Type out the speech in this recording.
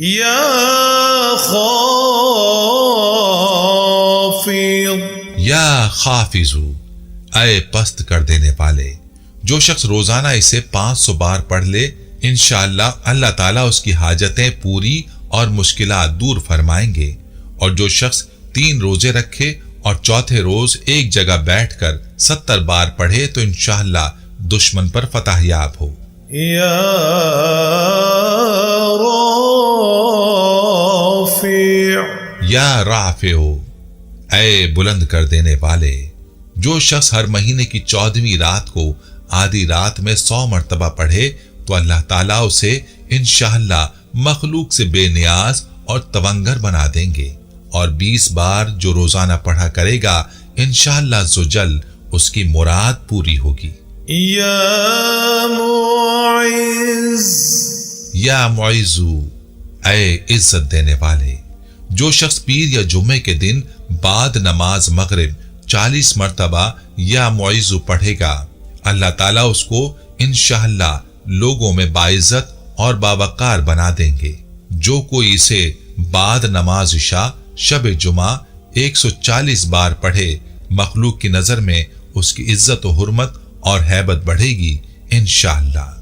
یا خافض، یا خافضو، اے پست کر دینے والے. جو شخص روزانہ اسے 500 بار پڑھ لے، انشاءاللہ اللہ تعالیٰ اس کی حاجتیں پوری اور مشکلات دور فرمائیں گے. اور جو شخص 3 روزے رکھے اور چوتھے روز ایک جگہ بیٹھ کر 70 بار پڑھے تو انشاءاللہ دشمن پر فتح یاب ہو. یا رافع، یا رافع، اے بلند کر دینے والے. جو شخص ہر مہینے کی 14ویں رات کو آدھی رات میں 100 مرتبہ پڑھے تو اللہ تعالیٰ اسے انشاءاللہ مخلوق سے بے نیاز اور تونگر بنا دیں گے. اور 20 بار جو روزانہ پڑھا کرے گا انشاءاللہ عزوجل اس کی مراد پوری ہوگی. یا معز، یا معزو، اے عزت دینے والے. جو شخص پیر یا جمعے کے دن بعد نماز مغرب 40 مرتبہ یا معزو پڑھے گا اللہ تعالیٰ اس کو انشاءاللہ لوگوں میں باعزت اور باوقار بنا دیں گے. جو کوئی اسے بعد نماز عشاء شب جمعہ 140 بار پڑھے مخلوق کی نظر میں اس کی عزت و حرمت اور ہیبت بڑھے گی انشاءاللہ.